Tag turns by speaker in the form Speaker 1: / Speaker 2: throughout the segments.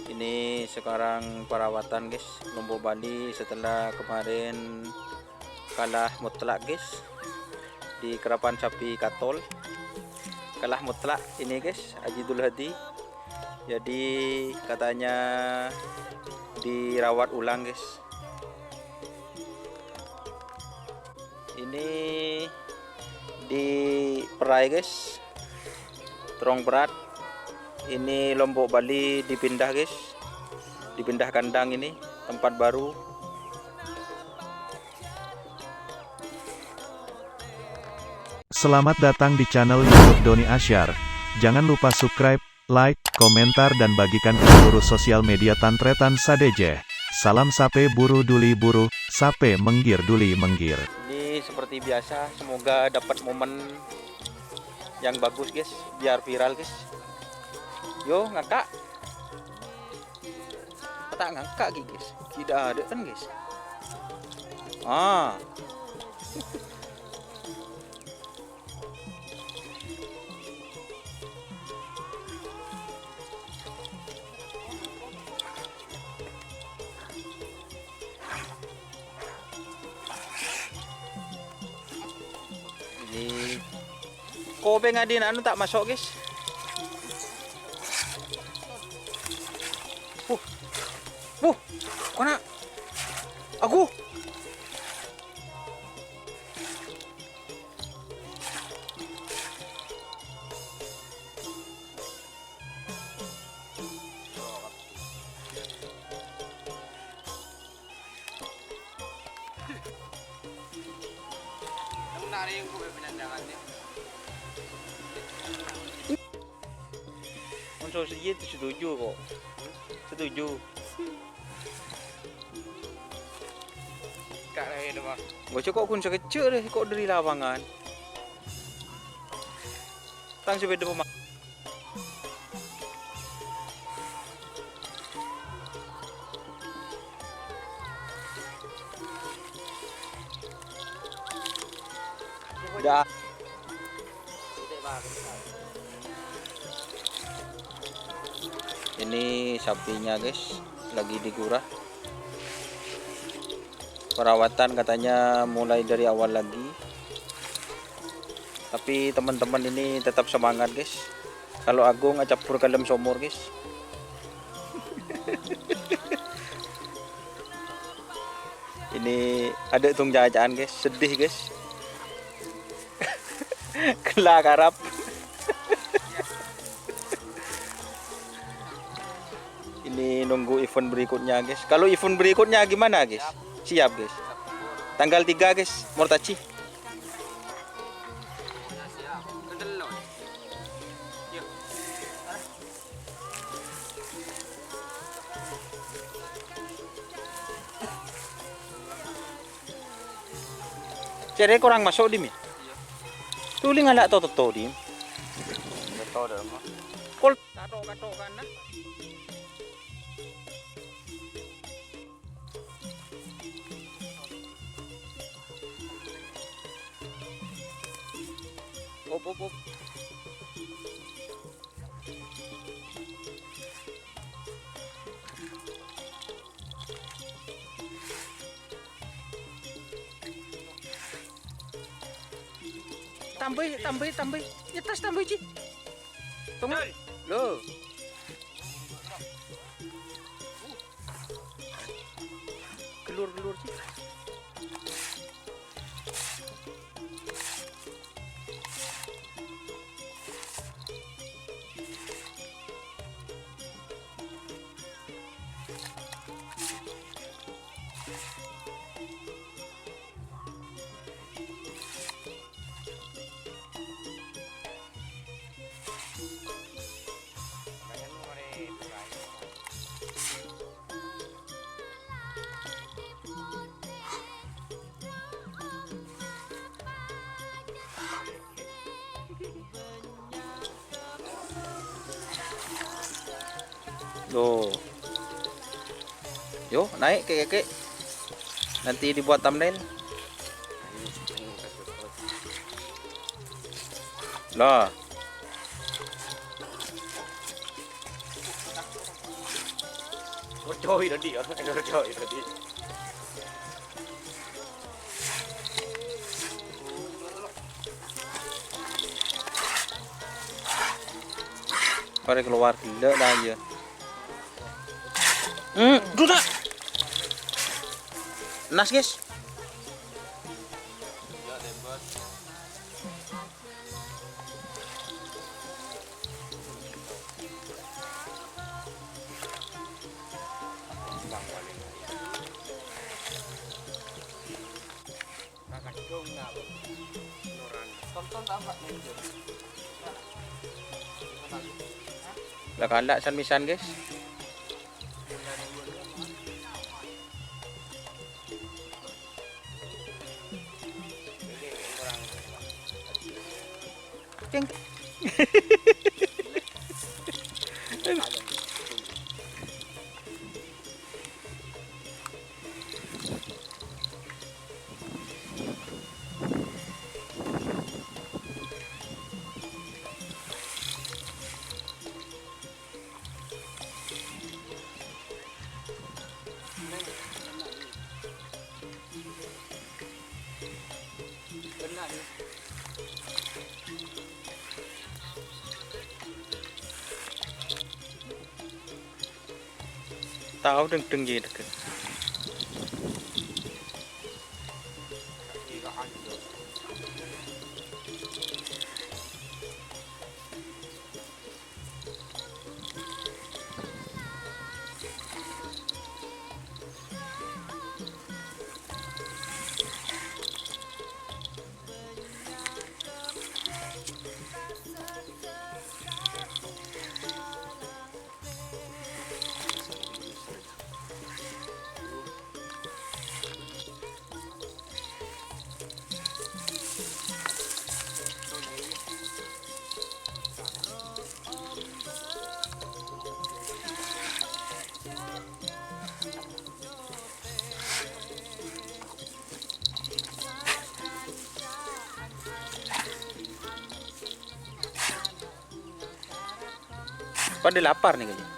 Speaker 1: Ini sekarang perawatan guys, Lombok Bali setelah kemarin kalah mutlak guys di kerapan sapi Katol. Kalah mutlak ini guys, Ajidul Hadi. Jadi katanya dirawat ulang guys. Ini di perai guys, terong berat. Ini Lombok Bali dipindah guys, dipindah kandang, ini tempat baru.
Speaker 2: Selamat datang di channel YouTube Doni Asyar. Jangan lupa subscribe, like, komentar dan bagikan ke seluruh sosial media Tantretan Sadeje. Salam sape buru duli buru, sape menggir duli menggir.
Speaker 1: Ini seperti biasa, semoga dapat momen yang bagus guys, biar viral guys. Yo ngangkak, tak ngangkak guys, tidak ada kan guys. Ini kobe ngadin anu tak masuk guys. Kona aku nari yang gue penandangannya. Unsur sedikit setuju kok, setuju. Kak lain mah. Gue kok kun kecil deh, kok dari lapangan. Tang sepeda pemah. Dah. Ini sapinya guys, lagi digurah. Perawatan katanya mulai dari awal lagi. Tapi teman-teman ini tetap semangat guys. Kalau Agung ngacapur kalem somor guys. Ini ada tung jajaan guys, sedih guys. Kelak Arab. Ini nunggu event berikutnya guys. Kalau event berikutnya gimana guys? Siap guys. Tanggal 3 guys, Mortaci. Cere kurang masuk dim. Tuling nggak toto dim. Toto dah mah. Kol kato kan nah. Op. Tambah. Nyetas tambah Ci. Tunggu. Loh. Gelur Ci. Loh. Yo, naik kek. Nanti dibuat thumbnail. Lah. Coy tadi, coy tadi. Mari keluar gila dah ya. Duda. Nas guys. Lah kalak san misan guys. Ceng. Tahu deng gì được. Pada lapar nih kayaknya.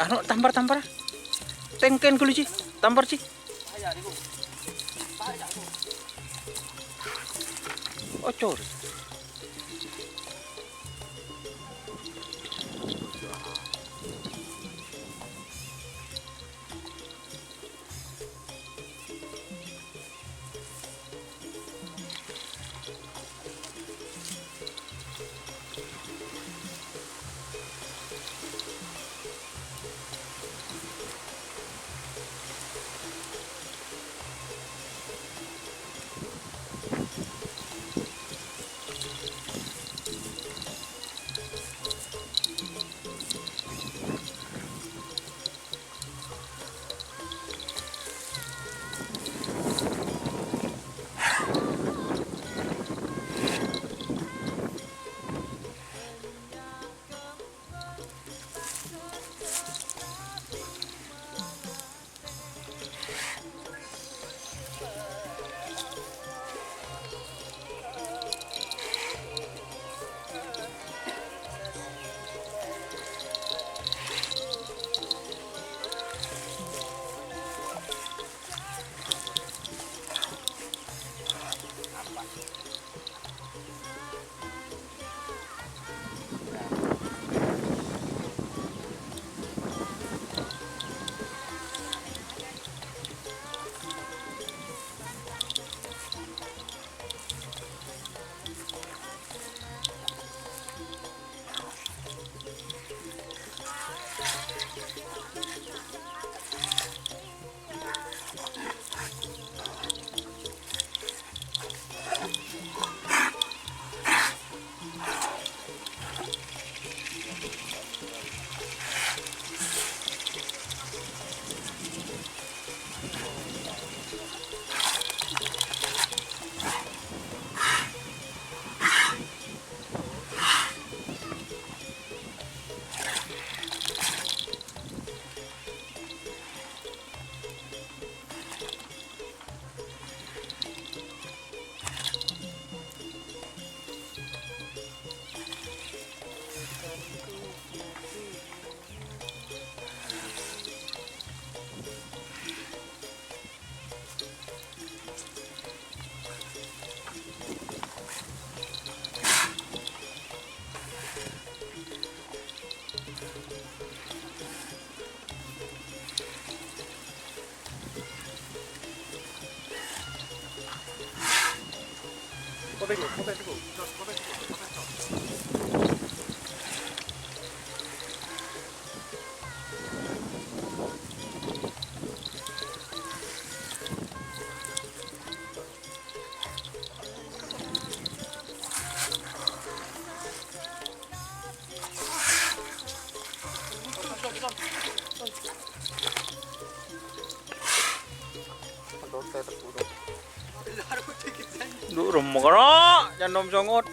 Speaker 1: Ano tampar tengken kulit sih tampar sih ocor Đủ rùm một cái đó, cho nôm cho ngốt.